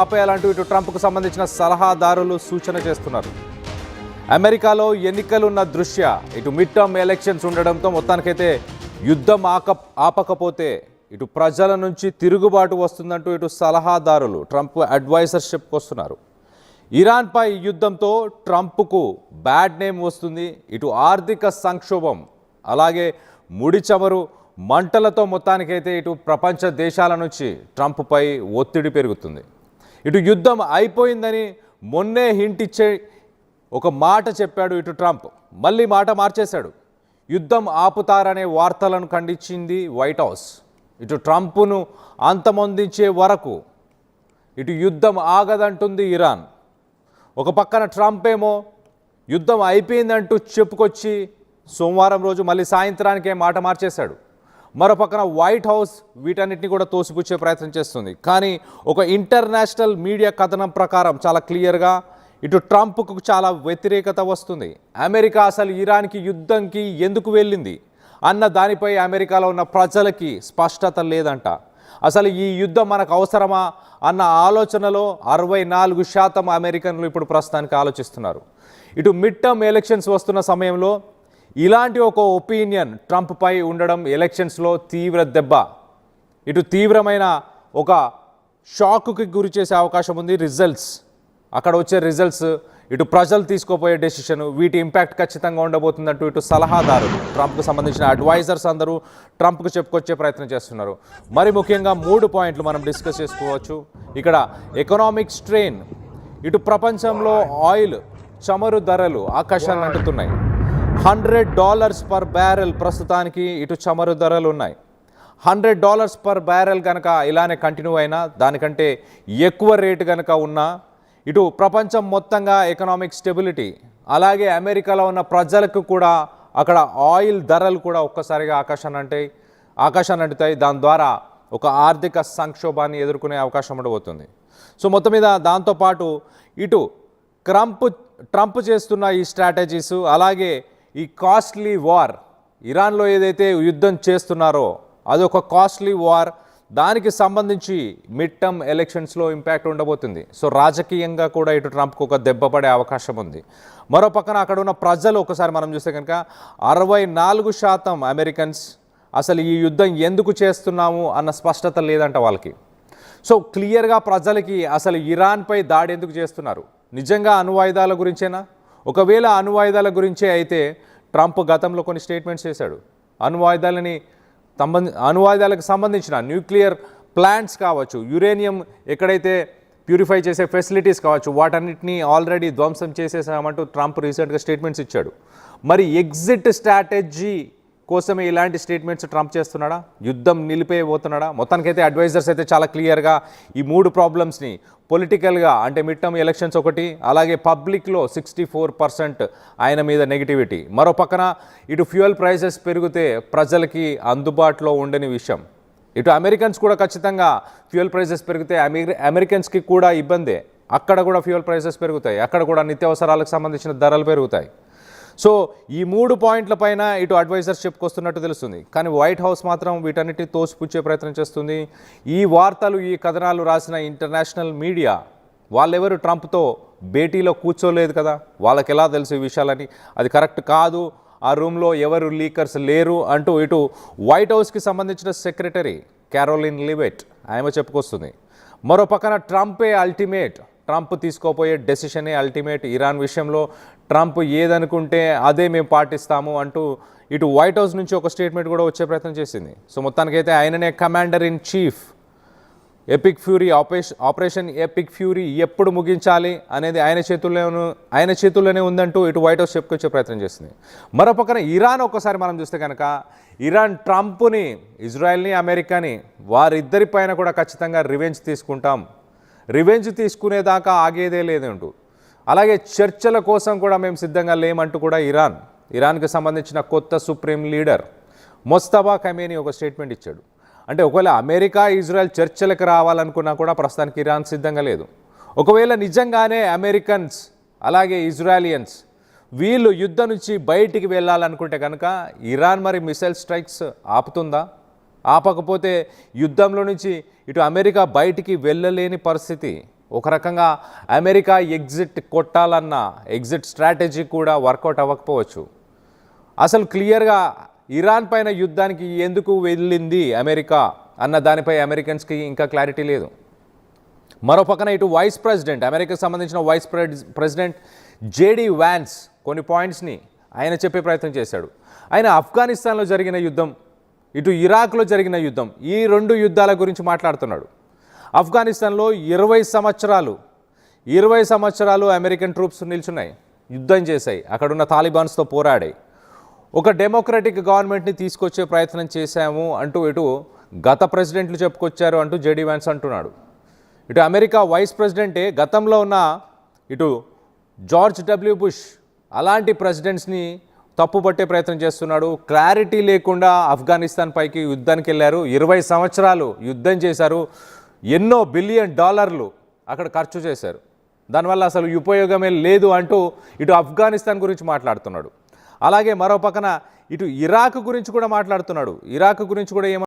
ఆపేయాలంటూ ఇటు ట్రంప్కు సంబంధించిన సలహాదారులు సూచన చేస్తున్నారు. అమెరికాలో ఎన్నికలున్న దృష్ట్యా ఇటు మిడ్ టర్మ్ ఎలక్షన్స్ ఉండడంతో మొత్తానికైతే యుద్ధం ఆపకపోతే ఇటు ప్రజల నుంచి తిరుగుబాటు వస్తుందంటూ ఇటు సలహాదారులు ట్రంప్ అడ్వైజర్షిప్కి వస్తున్నారు. ఇరాన్పై యుద్ధంతో ట్రంప్కు బ్యాడ్ నేమ్ వస్తుంది. ఇటు ఆర్థిక సంక్షోభం అలాగే ముడి చమురు మంటలతో మొత్తానికైతే ఇటు ప్రపంచ దేశాల నుంచి ట్రంప్పై ఒత్తిడి పెరుగుతుంది. ఇటు యుద్ధం అయిపోయిందని మొన్నే హింట్ ఇచ్చే ఒక మాట చెప్పాడు ఇటు ట్రంప్, మళ్ళీ మాట మార్చేశాడు. యుద్ధం ఆపుతారనే వార్తలను ఖండించింది వైట్ హౌస్. ఇటు ట్రంప్ను అంతమొందించే వరకు ఇటు యుద్ధం ఆగదంటుంది ఇరాన్. ఒక పక్కన ట్రంప్ ఏమో యుద్ధం అయిపోయిందంటూ చెప్పుకొచ్చి సోమవారం రోజు మళ్ళీ సాయంత్రానికే మాట మార్చేశాడు. మరో పక్కన వైట్ హౌస్ వీటన్నిటిని కూడా తోసిపుచ్చే ప్రయత్నం చేస్తుంది. కానీ ఒక ఇంటర్నేషనల్ మీడియా కథనం ప్రకారం చాలా క్లియర్గా ఇటు ట్రంప్కు చాలా వ్యతిరేకత వస్తుంది. అమెరికా అసలు ఇరాన్కి యుద్ధంకి ఎందుకు వెళ్ళింది అన్న దానిపై అమెరికాలో ఉన్న ప్రజలకి స్పష్టత లేదంట. అసలు ఈ యుద్ధం మనకు అవసరమా అన్న ఆలోచనలో 64% అమెరికన్లు ఇప్పుడు ప్రస్తుతానికి ఆలోచిస్తున్నారు. ఇటు మిడ్ టర్మ్ ఎలక్షన్స్ వస్తున్న సమయంలో ఇలాంటి ఒక ఒపీనియన్ ట్రంప్పై ఉండడం ఎలక్షన్స్లో తీవ్ర దెబ్బ, ఇటు తీవ్రమైన ఒక షాక్కి గురి చేసే అవకాశం ఉంది. రిజల్ట్స్ అక్కడ వచ్చే రిజల్ట్స్ ఇటు ప్రజలు తీసుకోపోయే డెసిషన్ వీటి ఇంపాక్ట్ ఖచ్చితంగా ఉండబోతుందంటూ ఇటు సలహాదారులు ట్రంప్కు సంబంధించిన అడ్వైజర్స్ అందరూ ట్రంప్కు చెప్పుకొచ్చే ప్రయత్నం చేస్తున్నారు. మరి ముఖ్యంగా 3 పాయింట్లు మనం డిస్కస్ చేసుకోవచ్చు. ఇక్కడ ఎకనామిక్ స్ట్రెయిన్, ఇటు ప్రపంచంలో ఆయిల్ చమురు ధరలు ఆకాశాలను అంటుతున్నాయి. $100 పర్ బ్యారెల్ ప్రస్తుతానికి ఇటు చమురు ధరలు ఉన్నాయి. $100 పర్ బ్యారెల్ కనుక ఇలానే కంటిన్యూ అయినా, దానికంటే ఎక్కువ రేటు కనుక ఉన్నా ఇటు ప్రపంచం మొత్తంగా ఎకనామిక్ స్టెబిలిటీ అలాగే అమెరికాలో ఉన్న ప్రజలకు కూడా అక్కడ ఆయిల్ ధరలు కూడా ఒక్కసారిగా ఆకాశాన్ని అంటుతాయి. దాని ద్వారా ఒక ఆర్థిక సంక్షోభాన్ని ఎదుర్కొనే అవకాశం ఉండబోతుంది. సో మొత్తం మీద దాంతోపాటు ఇటు ట్రంప్ చేస్తున్న ఈ స్ట్రాటజీస్ అలాగే ఈ కాస్ట్లీ వార్, ఇరాన్లో ఏదైతే యుద్ధం చేస్తున్నారో అదొక కాస్ట్లీ వార్, దానికి సంబంధించి మిడ్ టర్మ్ ఎలక్షన్స్లో ఇంపాక్ట్ ఉండబోతుంది. సో రాజకీయంగా కూడా ఇటు ట్రంప్కి ఒక దెబ్బ పడే అవకాశం ఉంది. మరో పక్కన అక్కడ ఉన్న ప్రజలు ఒకసారి మనం చూస్తే కనుక 64% అమెరికన్స్ అసలు ఈ యుద్ధం ఎందుకు చేస్తున్నాము అన్న స్పష్టత లేదంట వాళ్ళకి. సో క్లియర్గా ప్రజలకి అసలు ఇరాన్పై దాడి ఎందుకు చేస్తున్నారు, నిజంగా అణ్వాయుధాల గురించేనా? ఒకవేళ అణ్వాయుధాల గురించే అయితే ట్రంప్ గతంలో కొన్ని స్టేట్మెంట్స్ చేశాడు. అణ్వాయుధాలకు సంబంధించిన న్యూక్లియర్ ప్లాంట్స్ కావచ్చు, యురేనియం ఎక్కడైతే ప్యూరిఫై చేసే ఫెసిలిటీస్ కావచ్చు, వాటన్నిటినీ ఆల్రెడీ ధ్వంసం చేసేసామంటూ ట్రంప్ రీసెంట్గా స్టేట్మెంట్స్ ఇచ్చాడు. మరి ఎగ్జిట్ స్ట్రాటజీ కోసమే ఇలాంటి స్టేట్మెంట్స్ ట్రంప్ చేస్తున్నాడా, యుద్ధం నిలిపేయబోతున్నాడా? మొత్తానికైతే అడ్వైజర్స్ అయితే చాలా క్లియర్గా ఈ 3 ప్రాబ్లమ్స్ని పొలిటికల్గా అంటే మిడ్ టర్మ్ ఎలక్షన్స్ ఒకటి, అలాగే పబ్లిక్లో 64% ఆయన మీద నెగిటివిటీ, మరో పక్కన ఇటు ఫ్యూయల్ ప్రైసెస్ పెరిగితే ప్రజలకి అందుబాటులో ఉండని విషయం, ఇటు అమెరికన్స్ కూడా ఖచ్చితంగా ఫ్యూయల్ ప్రైసెస్ పెరిగితే అమెరికన్స్కి కూడా ఇబ్బందే, అక్కడ కూడా ఫ్యూయల్ ప్రైసెస్ పెరుగుతాయి, అక్కడ కూడా నిత్యావసరాలకు సంబంధించిన ధరలు పెరుగుతాయి. సో ఈ 3 పాయింట్ల పైన ఇటు అడ్వైజర్స్ చెప్పుకొస్తున్నట్టు తెలుస్తుంది. కానీ వైట్ హౌస్ మాత్రం వీటన్నిటిని తోసిపుచ్చే ప్రయత్నం చేస్తుంది. ఈ వార్తలు ఈ కథనాలు రాసిన ఇంటర్నేషనల్ మీడియా వాళ్ళెవరు ట్రంప్తో భేటీలో కూర్చోలేదు కదా, వాళ్ళకి ఎలా తెలుసు ఈ విషయాలని, అది కరెక్ట్ కాదు, ఆ రూమ్లో ఎవరు లీకర్స్ లేరు అంటూ ఇటు వైట్ హౌస్కి సంబంధించిన సెక్రటరీ క్యారోలిన్ లివెట్ ఆమె చెప్పుకొస్తుంది. మరో పక్కన ట్రంప్ తీసుకోపోయే డెసిషనే అల్టిమేట్. ఇరాన్ విషయంలో ట్రంప్ ఏదనుకుంటే అదే మేము పాటిస్తాము అంటూ ఇటు వైట్ హౌస్ నుంచి ఒక స్టేట్మెంట్ కూడా వచ్చే ప్రయత్నం చేసింది. సో మొత్తానికైతే ఆయననే commander in chief. Epic fury operation epic fury ఎప్పుడు ముగించాలి అనేది ఆయన చేతుల్లోనే ఉందంటూ ఇటు వైట్ హౌస్ చెప్పుకొచ్చే ప్రయత్నం చేసింది. మరోపక్కన ఇరాన్ ఒక్కసారి మనం చూస్తే కనుక ఇరాన్ ట్రంప్ని, ఇజ్రాయెల్ని, అమెరికాని వారిద్దరిపైన కూడా ఖచ్చితంగా రివెంజ్ తీసుకునేదాకా ఆగేదే లేదంటూ, అలాగే చర్చల కోసం కూడా మేము సిద్ధంగా లేమంటూ కూడా ఇరాన్కి సంబంధించిన కొత్త సుప్రీం లీడర్ మొస్తఫా ఖమేనీ ఒక స్టేట్మెంట్ ఇచ్చాడు. అంటే ఒకవేళ అమెరికా ఇజ్రాయెల్ చర్చలకు రావాలనుకున్నా కూడా ప్రస్తుతానికి ఇరాన్ సిద్ధంగా లేదు. ఒకవేళ నిజంగానే అమెరికన్స్ అలాగే ఇజ్రాయలియన్స్ వీళ్ళు యుద్ధం నుంచి బయటికి వెళ్ళాలనుకుంటే కనుక ఇరాన్ మరి మిసైల్ స్ట్రైక్స్ ఆపుతుందా? ఆపకపోతే యుద్ధంలో నుంచి ఇటు అమెరికా బయటికి వెళ్ళలేని పరిస్థితి ఒక రకంగా అమెరికా ఎగ్జిట్ కొట్టాలన్న ఎగ్జిట్ స్ట్రాటజీ కూడా వర్కౌట్ అవ్వకపోవచ్చు. అసలు క్లియర్గా ఇరాన్ పైన యుద్ధానికి ఎందుకు వెళ్ళింది అమెరికా అన్న దానిపై అమెరికన్స్కి ఇంకా క్లారిటీ లేదు. మరో పక్కన ఇటు వైస్ ప్రెసిడెంట్, అమెరికాకు సంబంధించిన వైస్ ప్రెసిడెంట్ జేడీ వ్యాన్స్ కొన్ని పాయింట్స్ని ఆయన చెప్పే ప్రయత్నం చేశాడు. ఆయన ఆఫ్ఘనిస్తాన్లో జరిగిన యుద్ధం, ఇటు ఇరాక్లో జరిగిన యుద్ధం, ఈ రెండు యుద్ధాల గురించి మాట్లాడుతున్నాడు. ఆఫ్ఘనిస్తాన్లో 20 సంవత్సరాలు అమెరికన్ ట్రూప్స్ నిల్చున్నాయి, యుద్ధం చేశాయి, అక్కడున్న తాలిబాన్స్తో పోరాడాయి. ఒక డెమోక్రటిక్ గవర్నమెంట్ని తీసుకొచ్చే ప్రయత్నం చేశాము అంటూ ఇటు గత ప్రెసిడెంట్లు చెప్పుకొచ్చారు అంటూ జేడీ వ్యాన్స్ అంటున్నాడు. ఇటు అమెరికా వైస్ ప్రెసిడెంటే గతంలో ఉన్న ఇటు జార్జ్ డబ్ల్యూ బుష్ అలాంటి ప్రెసిడెంట్స్ని తప్పుపట్టే ప్రయత్నం చేస్తున్నాడు. క్లారిటీ లేకుండా ఆఫ్ఘనిస్తాన్ పైకి యుద్ధానికి వెళ్ళారు, 20 సంవత్సరాలు యుద్ధం చేశారు, ఎన్నో బిలియన్ డాలర్లు అక్కడ ఖర్చు చేశారు, దానివల్ల అసలు ఉపయోగమే లేదు అంటూ ఇటు ఆఫ్ఘనిస్తాన్ గురించి మాట్లాడుతున్నాడు. అలాగే మరో పక్కన ఇటు ఇరాక్ గురించి కూడా మాట్లాడుతున్నాడు. ఇరాక్ గురించి కూడా